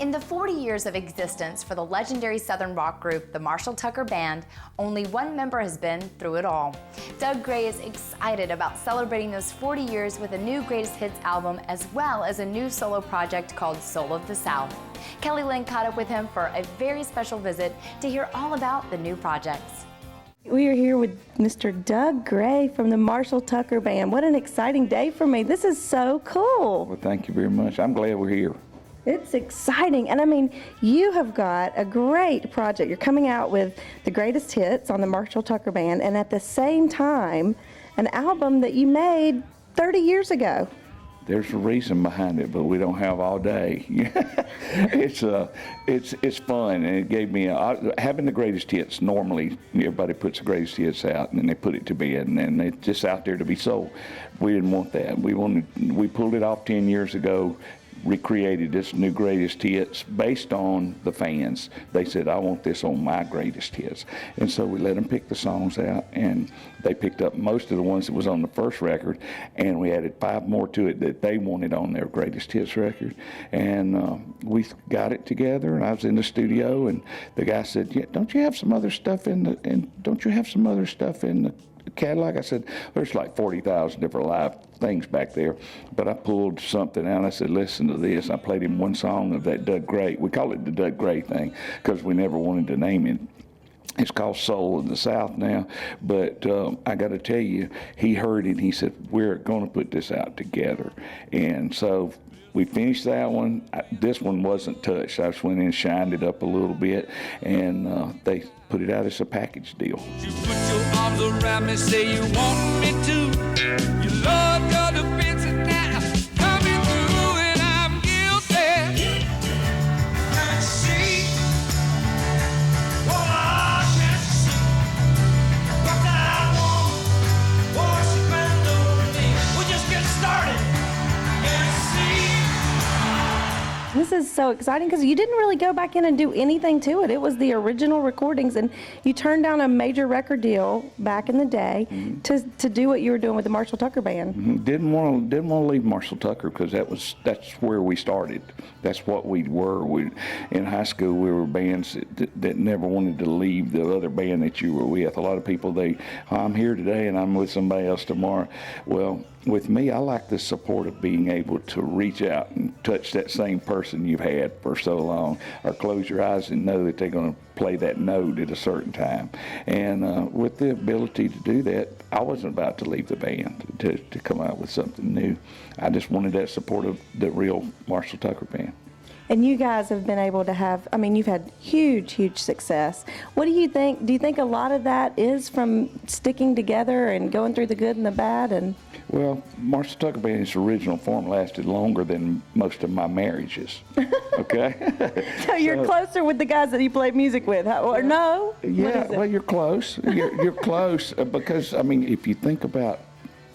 In the 40 years of existence for the legendary Southern rock group, the Marshall Tucker Band, only one member has been through it all. Doug Gray is excited about celebrating those 40 years with a new Greatest Hits album, as well as a new solo project called Soul of the South. Kelly Lynn caught up with him for a very special visit to hear all about the new projects. We are here with Mr. Doug Gray from the Marshall Tucker Band. What an exciting day for me. This is so cool. Well, thank you very much. I'm glad we're here. It's exciting. And I mean, you have got a great project. You're coming out with the greatest hits on the Marshall Tucker Band, and at the same time, an album that you made 30 years ago. There's a reason behind it, but we don't have all day. It's fun, and it gave me having the greatest hits. Normally, everybody puts the greatest hits out, and then they put it to bed, and then it's just out there to be sold. We didn't want that. We pulled it off 10 years ago. Recreated this new greatest hits based on the fans. They said, I want this on my greatest hits. And so we let them pick the songs out, and they picked up most of the ones that was on the first record, and we added 5 more to it that they wanted on their greatest hits record. And we got it together, and I was in the studio, and the guy said, yeah, don't you have some other stuff in the catalog? I said, there's like 40,000 different live things back there, but I pulled something out. I said, listen to this. I played him one song of that Doug Gray. We call it the Doug Gray thing because we never wanted to name it. It's called Soul of the South now, but I got to tell you, he heard it and he said, we're going to put this out together. And so we finished that one. This one wasn't touched. I just went in and shined it up a little bit, and they put it out as a package deal. You put your arms around me, say you want me to. You love your defenses now, coming through, and I'm guilty. Can't see what I can't see. What I want, what's the grand over me? We'll just get started. Can't see. This is so exciting because you didn't really go back in and do anything to it. It was the original recordings, and you turned down a major record deal back in the day to do what you were doing with the Marshall Tucker Band. Didn't want to leave Marshall Tucker because that's where we started. That's what we were. In high school, we were bands that never wanted to leave the other band that you were with. A lot of people, I'm here today and I'm with somebody else tomorrow. Well, with me, I like the support of being able to reach out and touch that same person you've had for so long, or close your eyes and know that they're going to play that note at a certain time. And with the ability to do that, I wasn't about to leave the band to come out with something new. I just wanted that support of the real Marshall Tucker Band. And you guys have been able to have, I mean, you've had huge, huge success. What do you think? Do you think a lot of that is from sticking together and going through the good and the bad? And well, Marshall Tucker Band's original form lasted longer than most of my marriages. Okay? So you're closer with the guys that you play music with, or no? Yeah, well, you're close. You're close because, I mean, if you think about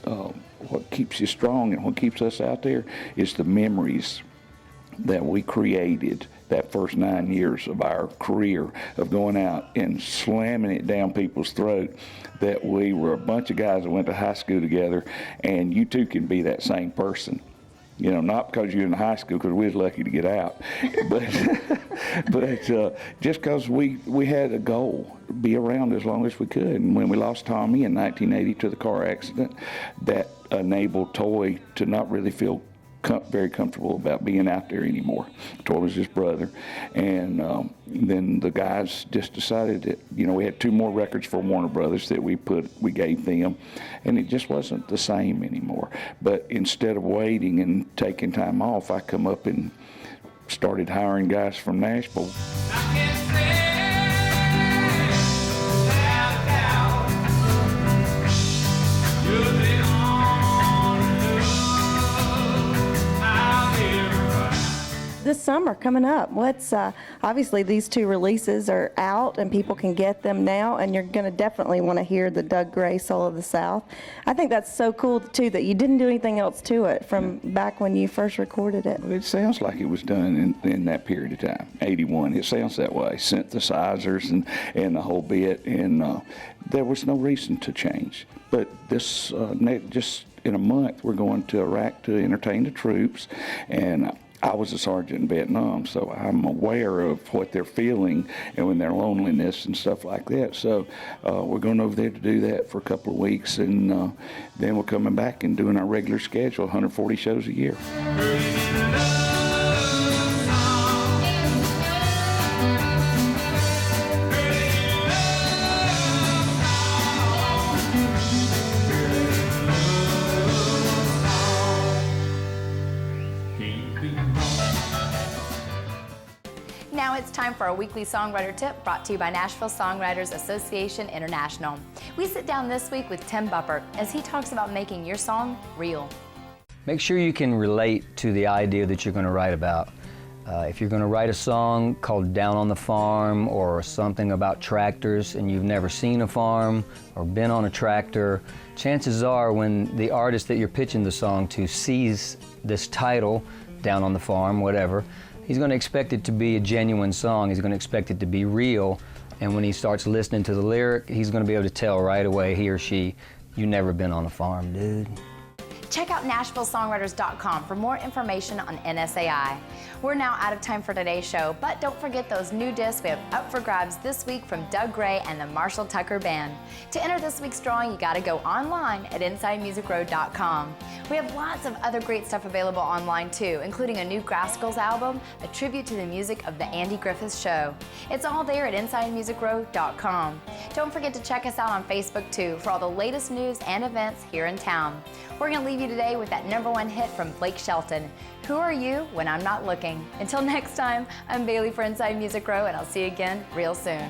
what keeps you strong and what keeps us out there is the memories that we created that first 9 years of our career of going out and slamming it down people's throat, that we were a bunch of guys that went to high school together, and you too can be that same person. You know, not because you're in high school, because we was lucky to get out, but just because we had a goal, be around as long as we could. And when we lost Tommy in 1980 to the car accident, that enabled Toy to not really feel very comfortable about being out there anymore. Toy was his brother, and then the guys just decided that, you know, we had 2 more records for Warner Brothers that we gave them, and it just wasn't the same anymore. But instead of waiting and taking time off, I come up and started hiring guys from Nashville. this summer coming up, what's obviously these 2 releases are out and people can get them now, and you're going to definitely want to hear the Doug Gray Soul of the South. I think that's so cool too that you didn't do anything else to it from back when you first recorded it. It sounds like it was done in that period of time, 81. It sounds that way, synthesizers and the whole bit, and there was no reason to change. But this just in a month, we're going to Iraq to entertain the troops, and I was a sergeant in Vietnam, so I'm aware of what they're feeling and when their loneliness and stuff like that. So we're going over there to do that for a couple of weeks, and then we're coming back and doing our regular schedule, 140 shows a year. Now it's time for our weekly songwriter tip brought to you by Nashville Songwriters Association International. We sit down this week with Tim Buppert as he talks about making your song real. Make sure you can relate to the idea that you're going to write about. If you're going to write a song called Down on the Farm or something about tractors and you've never seen a farm or been on a tractor, chances are when the artist that you're pitching the song to sees this title, Down on the Farm, whatever, he's going to expect it to be a genuine song. He's going to expect it to be real. And when he starts listening to the lyric, he's going to be able to tell right away, he or she, you never been on a farm, dude. Check out NashvilleSongwriters.com for more information on NSAI. We're now out of time for today's show, but don't forget those new discs we have up for grabs this week from Doug Gray and the Marshall Tucker Band. To enter this week's drawing, you gotta go online at InsideMusicRoad.com. We have lots of other great stuff available online too, including a new Grascals album, a tribute to the music of The Andy Griffith Show. It's all there at InsideMusicRoad.com. Don't forget to check us out on Facebook too for all the latest news and events here in town. We're gonna leave you today with that #1 hit from Blake Shelton, Who Are You When I'm Not Looking? Until next time, I'm Bailey for Inside Music Row, and I'll see you again real soon.